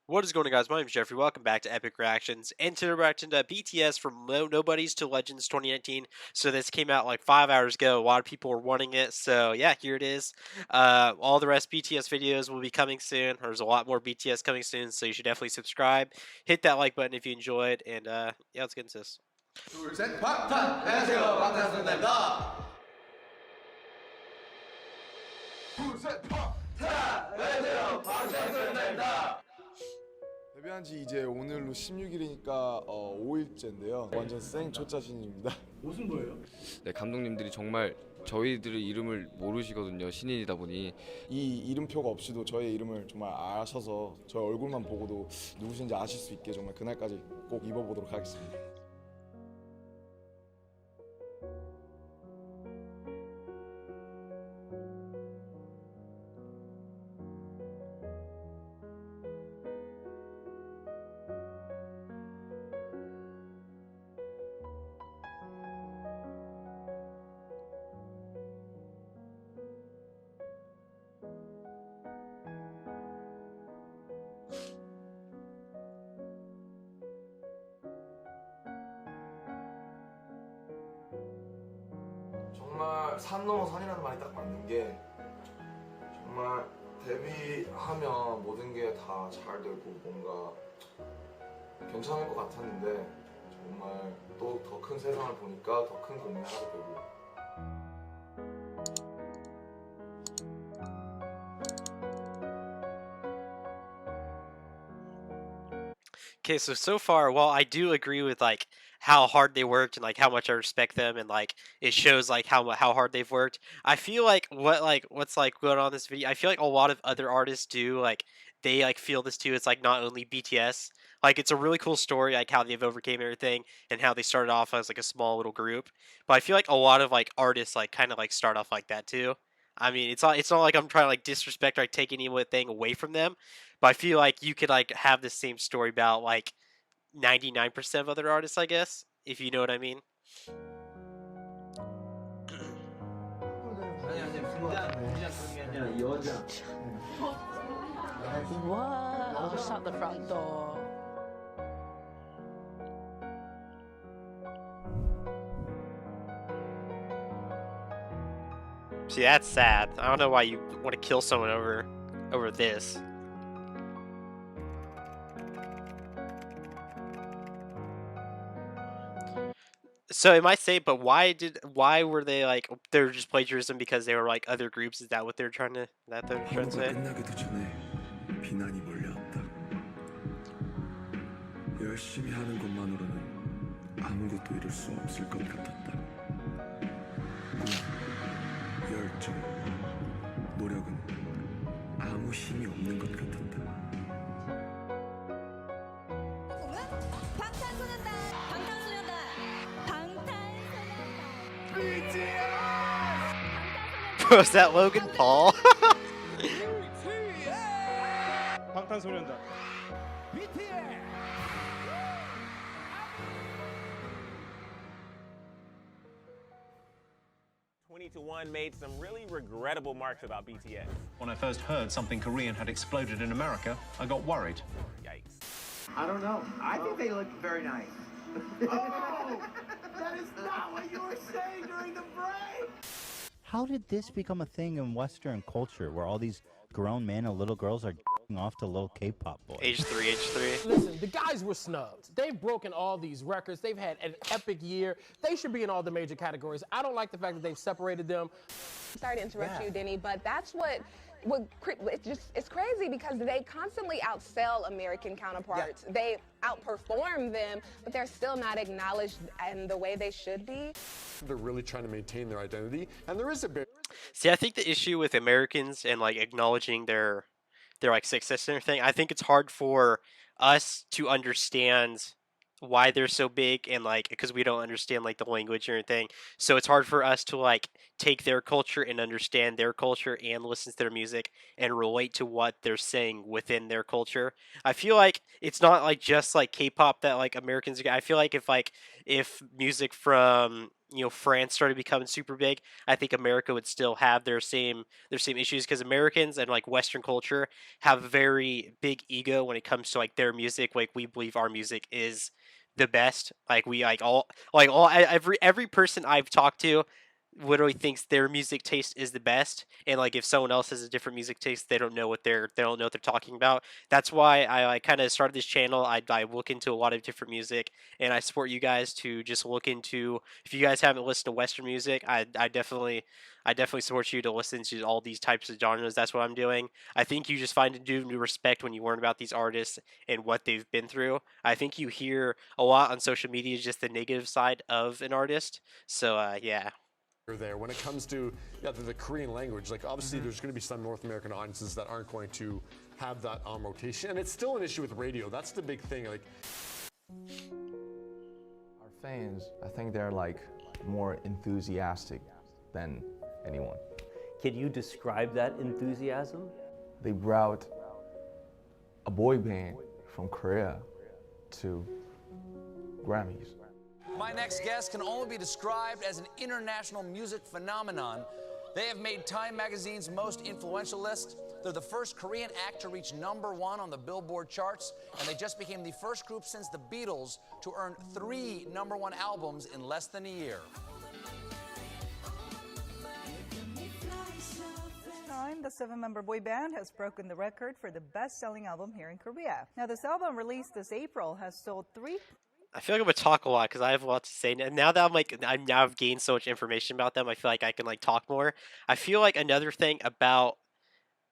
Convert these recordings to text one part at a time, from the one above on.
What is going on, guys? My name is Jeffrey. Welcome back to Epic Reactions. And today we're reacting to BTS from Nobodies to Legends 2019. So this came out like 5 hours ago. A lot of people were wanting it. So yeah, here it is. All the rest BTS videos will be coming soon. There's a lot more BTS coming soon. So you should definitely subscribe. Hit that like button if you enjoyed. And yeah, let's get into this. 둘, 셋, 방탄! 안녕하세요, 방탄소년단입니다. 둘, 셋, 방탄! 안녕하세요, 방탄소년단입니다. 데뷔한 지 이제 오늘로 16일이니까 5일째인데요. 완전 생초짜신입니다. 무슨 거예요? 네, 감독님들이 정말 저희들의 이름을 모르시거든요. 신인이다 보니. 이 이름표가 없이도 저의 이름을 정말 아셔서 저의 얼굴만 보고도 누구신지 아실 수 있게 정말 그날까지 꼭 입어보도록 하겠습니다. 정말 산 넘어 산이라는 말이 딱 맞는 게 정말 데뷔하면 모든 게 다 잘 되고 뭔가 괜찮을 것 같았는데 정말 또 더 큰 세상을 보니까 더 큰 고민을 하게 되고 Okay, so far, while I do agree with like how hard they worked and like how much I respect them and like it shows like how hard they've worked. I feel like what's like going on in this video. I feel like a lot of other artists do like they like feel this too. It's like not only BTS. Like it's a really cool story, like how they've overcame everything and how they started off as like a small little group. But I feel like a lot of like artists like kind of like start off like that too. I mean, it's not like I'm trying to like disrespect or like take anything away from them, but I feel like you could like have the same story about like 99% of other artists, I guess, if you know what I mean. Wow, shut the front door. See, that's sad. I don't know why you want to kill someone over this. So it might say, but why were they like they're just plagiarism because they were like other groups? Is that what they're trying to say? 끝나기도 전에 비난이 몰려왔다. 열심히 하는 것만으로는 아무것도 이룰 수 없을 것 같았다. 꿈, 열정, 노력은 아무 힘이 없는 것 같았다. 방탄소년단, 방탄소년단, Was that Logan Paul? 방탄소년단. 20-1 made some really regrettable marks about BTS. When I first heard something Korean had exploded in America, I got worried. Yikes. I don't know. I think they look very nice. Oh! That is not what you were saying during the break! How did this become a thing in Western culture where all these grown men and little girls are off to little K-pop boys? Age 3. Listen, the guys were snubbed. They've broken all these records. They've had an epic year. They should be in all the major categories. I don't like the fact that they've separated them. Sorry to interrupt you, Denny, but that's what it's crazy because they constantly outsell American counterparts. Yeah. They outperform them, but they're still not acknowledged in the way they should be. They're really trying to maintain their identity, and there is a bit. See, I think the issue with Americans and like acknowledging their like success and everything, I think it's hard for us to understand why they're so big and like because we don't understand like the language or anything, so it's hard for us to like take their culture and understand their culture and listen to their music and relate to what they're saying within their culture. I feel like it's not like just like K-pop that like Americans I feel like if music from France started becoming super big, I think America would still have their same issues because Americans and like Western culture have a very big ego when it comes to like their music. Like we believe our music is the best. Like we like all every person I've talked to literally thinks their music taste is the best, and like if someone else has a different music taste, they don't know what they're talking about. That's why I kind of started this channel. I look into a lot of different music, and I support you guys to just look into. If you guys haven't listened to Western music, I definitely support you to listen to all these types of genres. That's what I'm doing. I think you just find a new respect when you learn about these artists and what they've been through. I think you hear a lot on social media just the negative side of an artist. So yeah. There when it comes to the Korean language, like obviously there's going to be some North American audiences that aren't going to have that on rotation, and it's still an issue with radio. That's the big thing. Like our fans, I think they're like more enthusiastic than anyone. Can you describe that enthusiasm? They brought a boy band from Korea to Grammys. My next guest can only be described as an international music phenomenon. They have made Time magazine's most influential list. They're the first Korean act to reach #1 on the Billboard charts, and they just became the first group since the Beatles to earn 3 #1 albums in less than a year. This time, the 7-member boy band has broken the record for the best-selling album here in Korea. Now, this album, released this April, has sold 3. I feel like I'm gonna talk a lot because I have a lot to say. And now that I've gained so much information about them, I feel like I can like talk more. I feel like another thing about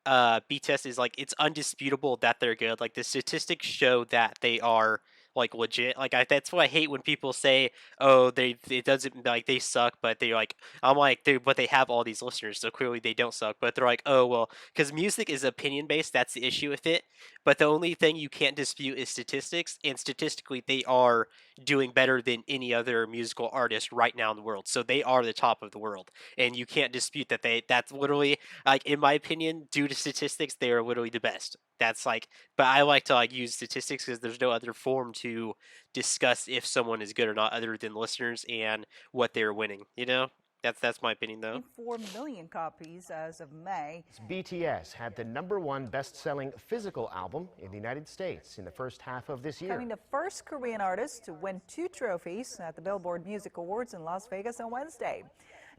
BTS is like it's undisputable that they're good. Like the statistics show that they are like legit. Like that's what I hate when people say, "Oh, it doesn't like they suck," but they're like, I'm like, but they have all these listeners, so clearly they don't suck. But they're like, "Oh well," because music is opinion based. That's the issue with it. But the only thing you can't dispute is statistics, and statistically, they are doing better than any other musical artist right now in the world. So they are the top of the world, and you can't dispute that that's literally like in my opinion, due to statistics, they are literally the best. That's like, but I like to like use statistics because there's no other form to discuss if someone is good or not other than listeners and what they're winning. That's my opinion though. 4 million copies as of May. BTS had the #1 best-selling physical album in the United States in the first half of this year. Becoming the first Korean artist to win 2 trophies at the Billboard Music Awards in Las Vegas on Wednesday.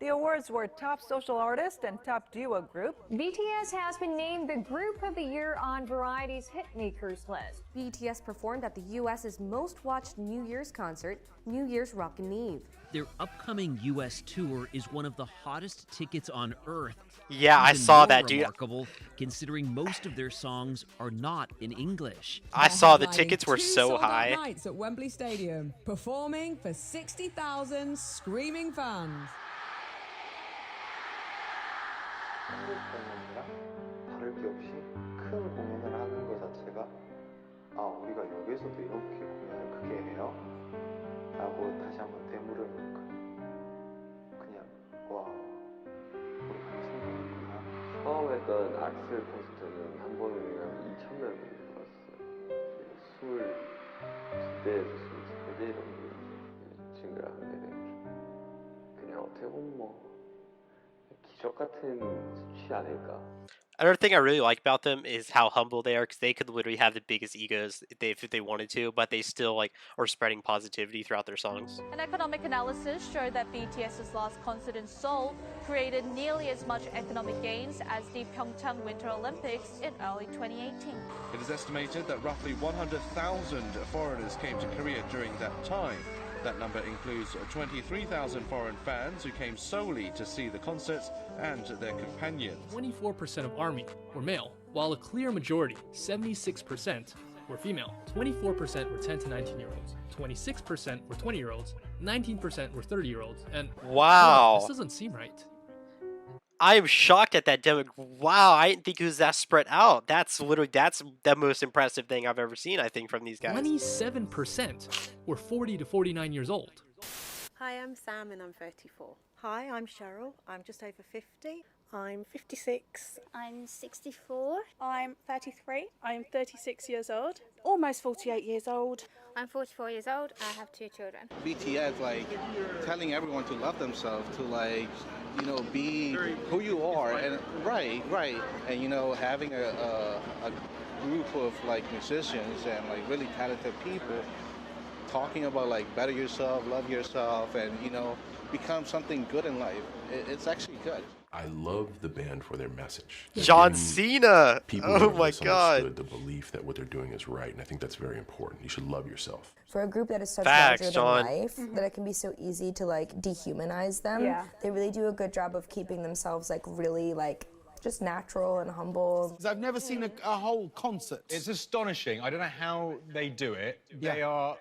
The awards were Top Social Artist and Top Duo Group. BTS has been named the Group of the Year on Variety's Hitmakers list. BTS performed at the U.S.'s most watched New Year's concert, New Year's Rockin' Eve. Their upcoming U.S. tour is one of the hottest tickets on earth. Yeah, I saw that, dude. Remarkable, considering most of their songs are not in English. I saw the tickets were so high. Nights at Wembley Stadium, performing for 60,000 screaming fans. 한국 공연이랑 다를 게 없이 큰 공연을 하는 것 자체가 우리가 여기서도 이렇게 공연을 크게 해요? 라고 다시 한번 되물어 놓고 그냥 와 우리 그렇게 생각했구나. 처음 했던 악셀 콘서트는 한 번이면 2,000명이 들어왔어요. 22대에서 23대 정도 증가를 하게 된 거죠. 그냥 어떻게 보면 뭐 기적 같은 수치 아닐까. Another thing I really like about them is how humble they are, because they could literally have the biggest egos if they wanted to, but they still like are spreading positivity throughout their songs. An economic analysis showed that BTS's last concert in Seoul created nearly as much economic gains as the Pyeongchang Winter Olympics in early 2018. It is estimated that roughly 100,000 foreigners came to Korea during that time. That number includes 23,000 foreign fans who came solely to see the concerts and their companions. 24% of ARMY were male, while a clear majority, 76%, were female. 24% were 10 to 19-year-olds, 26% were 20-year-olds, 19% were 30-year-olds, and wow, this doesn't seem right. I am shocked at that demo. Wow, I didn't think it was that spread out. That's the most impressive thing I've ever seen, I think, from these guys. 27% were 40 to 49 years old. Hi, I'm Sam and I'm 34. Hi, I'm Cheryl. I'm just over 50. I'm 56. I'm 64. I'm 33. I'm 36 years old. Almost 48 years old. I'm 44 years old. I have 2 children. BTS, like, telling everyone to love themselves, to, like, you know, be who you are, and right, and, you know, having a group of, like, musicians and, like, really talented people talking about, like, better yourself, love yourself, and, you know, become something good in life. It's actually good. I love the band for their message. John Giving Cena. People Oh who are my God. misunderstood the belief that what they're doing is right, and I think that's very important. You should love yourself. For a group that is such Facts, larger John. than life, that it can be so easy to like dehumanize them. Yeah. They really do a good job of keeping themselves like really like just natural and humble. I've never seen a whole concert. It's astonishing. I don't know how they do it. They are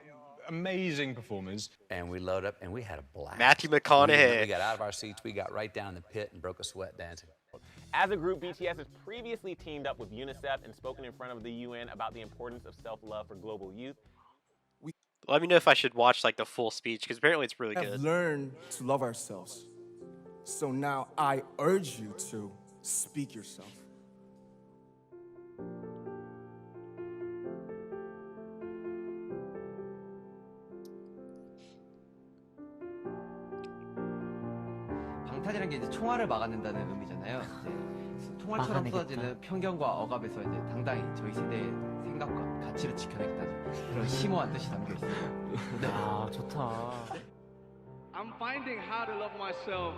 amazing performers. And we load up, and we had a blast. Matthew McConaughey. We got out of our seats, we got right down in the pit and broke a sweat dancing. As a group, BTS has previously teamed up with UNICEF and spoken in front of the UN about the importance of self-love for global youth. Let me know if I should watch like the full speech because apparently it's really We have good. learned to love ourselves. So now I urge you to speak yourself. 방탄이라는 게 이제 총알을 막아낸다는 의미잖아요. 이제 총알처럼 막아내겠다. 쏟아지는 편견과 억압에서 이제 당당히 저희 세대의 생각과 가치를 지켜내겠다는 그런 심오한 뜻이 담겨 있어요. 아, 좋다. I'm finding how to love myself.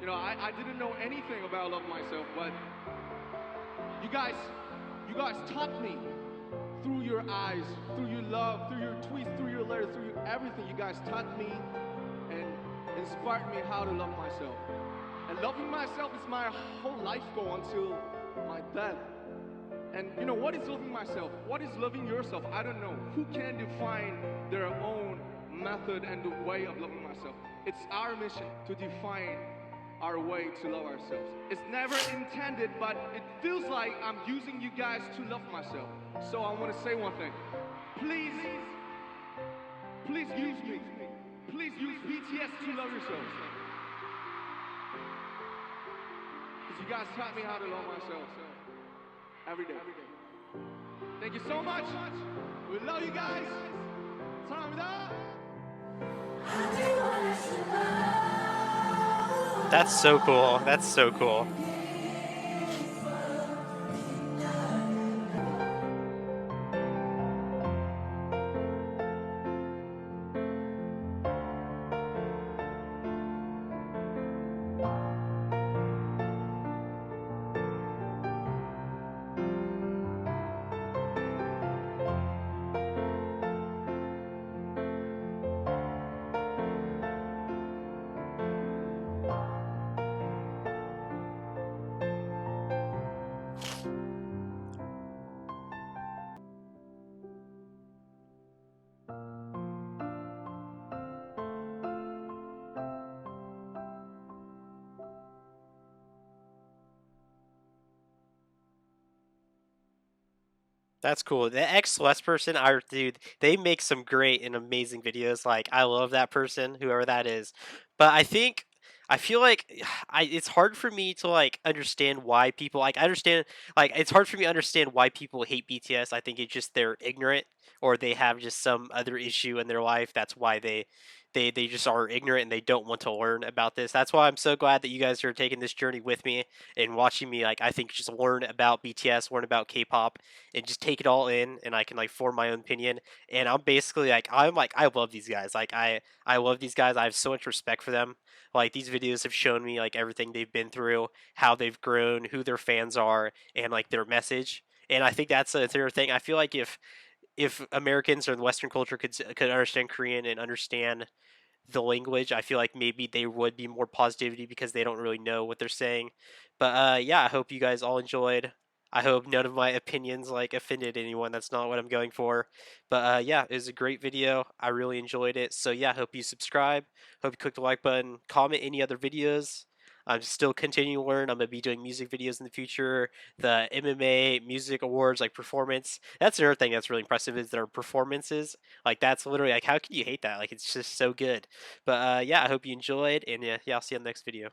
You know, I didn't know anything about love myself, but you guys taught me through your eyes, through your love, through your tweets, through your letters, through everything. You guys taught me and inspired me how to love myself. And loving myself is my whole life goal until my death. And you know, what is loving myself? What is loving yourself? I don't know. Who can define their own method and the way of loving myself? It's our mission to define our way to love ourselves. It's never intended, but it feels like I'm using you guys to love myself. So I want to say one thing. Please use me. Please use BTS to love yourselves. Because you guys taught me how to love myself every day. Thank you so much. We love you guys. 사랑합니다. That's so cool. That's so cool. That's cool. The ex Celeste person, dude, they make some great and amazing videos. Like, I love that person, whoever that is. But I feel like it's hard for me to like understand why people like. I understand, like, it's hard for me to understand why people hate BTS. I think it's just they're ignorant or they have just some other issue in their life. That's why they just are ignorant and they don't want to learn about this. That's why I'm so glad that you guys are taking this journey with me and watching me, like, I think just learn about BTS, learn about K-pop, and just take it all in, and I can like form my own opinion. And I'm basically like I love these guys. Like I love these guys. I have so much respect for them. Like, these videos have shown me like everything they've been through, how they've grown, who their fans are, and like their message. And I think that's the third thing. I feel like if Americans or the Western culture could understand Korean and understand the language, I feel like maybe they would be more positivity because they don't really know what they're saying. But yeah, I hope you guys all enjoyed. I hope none of my opinions like offended anyone. That's not what I'm going for. But yeah, it was a great video. I really enjoyed it. So yeah, hope you subscribe. Hope you click the like button. Comment any other videos. I'm still continuing to learn. I'm gonna be doing music videos in the future. The MMA music awards, like performance. That's another thing that's really impressive is their performances. Like, that's literally like, how can you hate that? Like, it's just so good. But yeah, I hope you enjoyed, and yeah, I'll see you on the next video.